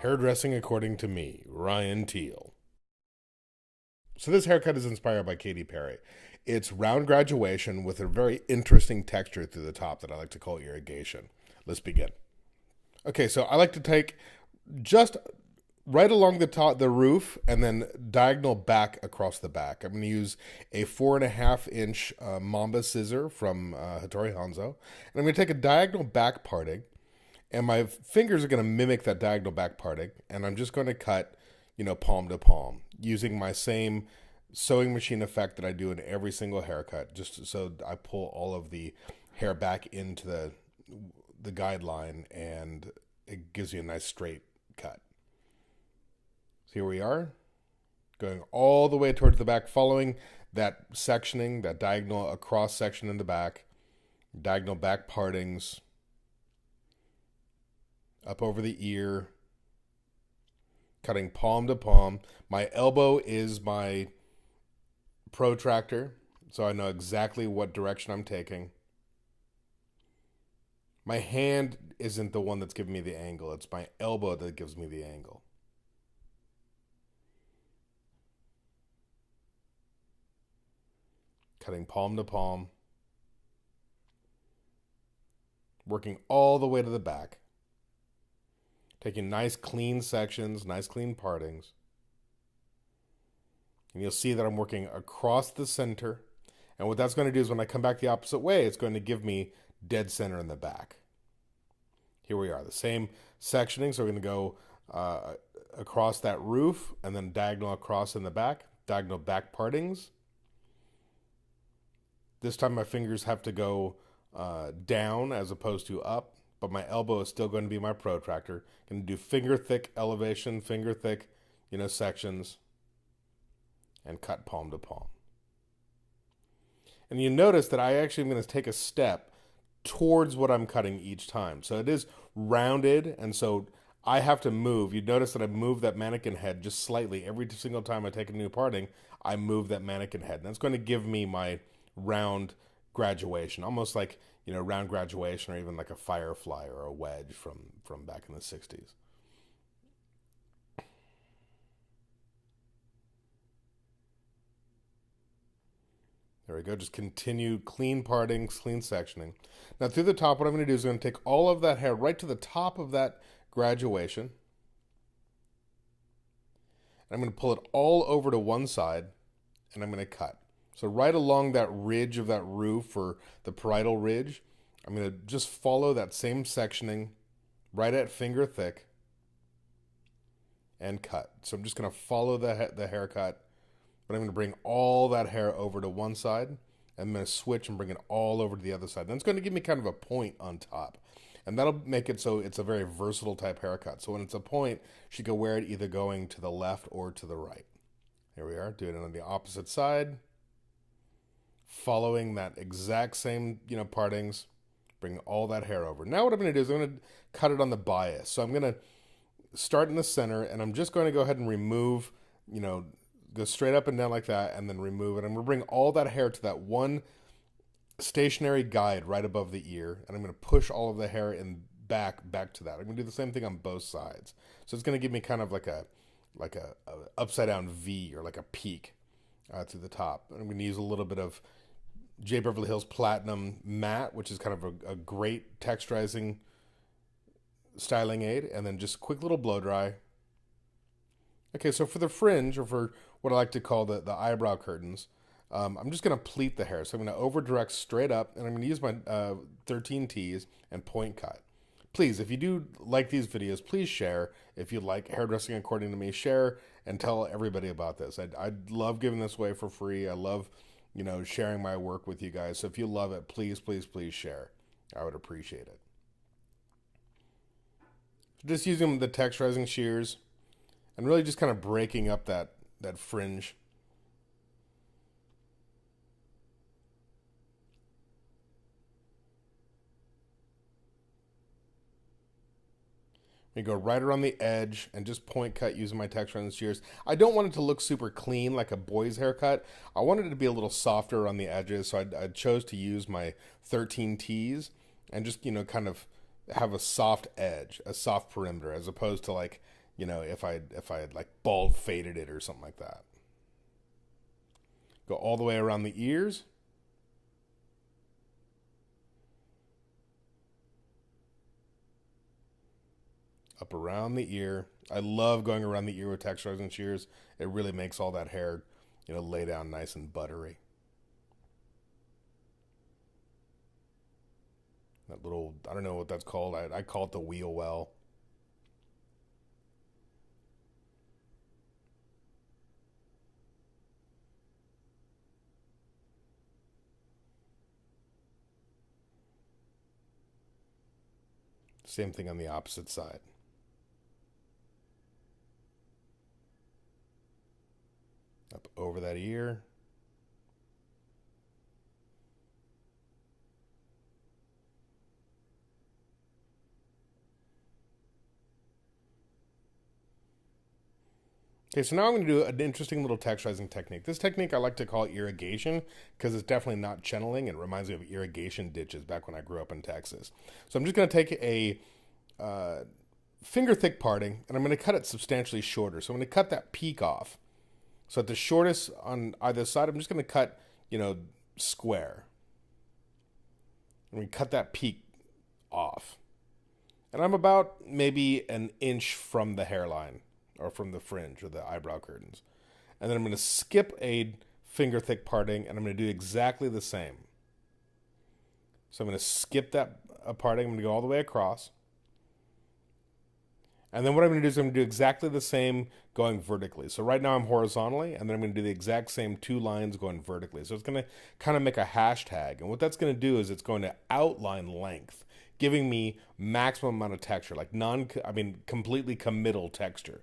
Hairdressing according to me, Ryan Teal. So this haircut is inspired by Katy Perry. It's round graduation with a very interesting texture through the top that I like to call irrigation. Let's begin. Okay, so I like to take just right along the top, the roof, and then diagonal back across the back. I'm going to use a 4.5-inch Mamba scissor from Hattori Hanzo, and I'm going to take a diagonal back parting, and my fingers are going to mimic that diagonal back parting, and I'm just going to cut, palm to palm, using my same sewing machine effect that I do in every single haircut, just so I pull all of the hair back into the guideline, and it gives you a nice straight cut. So here we are, going all the way towards the back, following that sectioning, that diagonal across section in the back, diagonal back partings, up over the ear, cutting palm to palm. My elbow is my protractor, so I know exactly what direction I'm taking. My hand isn't the one that's giving me the angle. It's my elbow that gives me the angle. Cutting palm to palm. Working all the way to the back. Taking nice clean sections, nice clean partings. And you'll see that I'm working across the center. And what that's going to do is when I come back the opposite way, it's going to give me dead center in the back. Here we are, the same sectioning. So we're going to go across that roof and then diagonal across in the back, diagonal back partings. This time my fingers have to go down as opposed to up, but my elbow is still going to be my protractor. Going to do finger thick elevation, finger thick, sections, and cut palm to palm. And you notice that I actually am going to take a step towards what I'm cutting each time. So it is rounded, and so I have to move. You notice that I move that mannequin head just slightly. Every single time I take a new parting, I move that mannequin head. And that's going to give me my round graduation, almost like, round graduation, or even like a firefly or a wedge from back in the 60s. There we go. Just continue clean partings, clean sectioning. Now through the top, what I'm going to do is I'm going to take all of that hair right to the top of that graduation. And I'm going to pull it all over to one side, and I'm going to cut. So right along that ridge of that roof, or the parietal ridge, I'm going to just follow that same sectioning right at finger thick and cut. So I'm just going to follow the haircut, but I'm going to bring all that hair over to one side, and I'm going to switch and bring it all over to the other side. Then it's going to give me kind of a point on top. And that'll make it so it's a very versatile type haircut. So when it's a point, she can wear it either going to the left or to the right. Here we are, doing it on the opposite side. Following that exact same, partings, bring all that hair over. Now what I'm going to do is I'm going to cut it on the bias. So I'm going to start in the center, and I'm just going to go ahead and remove, go straight up and down like that, and then remove it. I'm going to bring all that hair to that one stationary guide right above the ear, and I'm going to push all of the hair in back to that. I'm going to do the same thing on both sides. So it's going to give me kind of like a upside down V, or like a peak to the top. And I'm going to use a little bit of J. Beverly Hills Platinum Matte, which is kind of a great texturizing styling aid, and then just quick little blow dry. Okay, so for the fringe, or for what I like to call the eyebrow curtains, I'm just going to pleat the hair. So I'm going to over direct straight up, and I'm going to use my 13 T's and point cut. Please, if you do like these videos, please share. If you like hairdressing according to me, share and tell everybody about this. I love giving this away for free. I love, sharing my work with you guys. So if you love it, please, please, please share. I would appreciate it. Just using the texturizing shears and really just kind of breaking up that fringe. You go right around the edge and just point cut using my texturizing shears. I don't want it to look super clean like a boy's haircut. I wanted it to be a little softer on the edges, so I chose to use my 13 T's and just, kind of have a soft edge, a soft perimeter, as opposed to like, if I had like bald faded it or something like that. Go all the way around the ears. Up around the ear. I love going around the ear with texturizing shears. It really makes all that hair, lay down nice and buttery. That little, I don't know what that's called. I call it the wheel well. Same thing on the opposite side. Up over that ear. Okay, so now I'm going to do an interesting little texturizing technique. This technique I like to call irrigation because it's definitely not channeling. It reminds me of irrigation ditches back when I grew up in Texas. So I'm just going to take a finger thick parting and I'm going to cut it substantially shorter. So I'm going to cut that peak off. So at the shortest on either side, I'm just going to cut, square. And we cut that peak off. And I'm about maybe an inch from the hairline or from the fringe or the eyebrow curtains. And then I'm going to skip a finger thick parting and I'm going to do exactly the same. So I'm going to skip that parting. I'm going to go all the way across. And then what I'm going to do is I'm going to do exactly the same going vertically. So right now I'm horizontally, and then I'm going to do the exact same 2 lines going vertically. So it's going to kind of make a hashtag. And what that's going to do is it's going to outline length, giving me maximum amount of texture, like completely committal texture.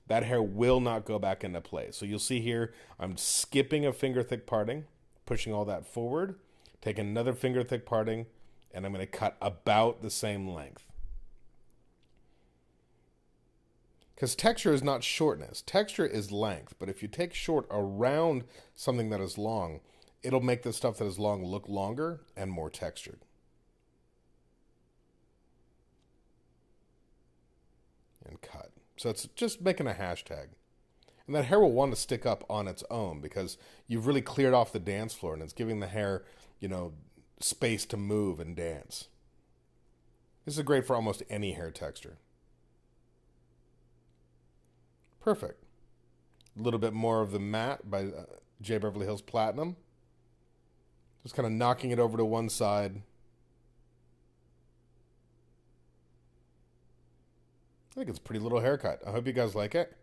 That hair will not go back into place. So you'll see here, I'm skipping a finger thick parting, pushing all that forward, take another finger thick parting, and I'm going to cut about the same length. Because texture is not shortness. Texture is length. But if you take short around something that is long, it'll make the stuff that is long look longer and more textured. And cut. So it's just making a hashtag. And that hair will want to stick up on its own because you've really cleared off the dance floor and it's giving the hair, space to move and dance. This is great for almost any hair texture. Perfect. A little bit more of the matte by J. Beverly Hills Platinum. Just kind of knocking it over to one side. I think it's a pretty little haircut. I hope you guys like it.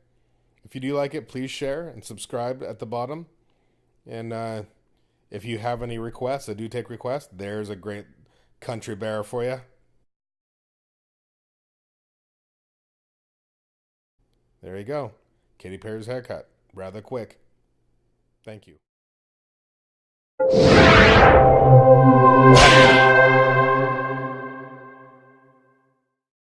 If you do like it, please share and subscribe at the bottom. And if you have any requests, I do take requests. There's a great country bear for you. There you go. Katy Perry's haircut. Rather quick. Thank you.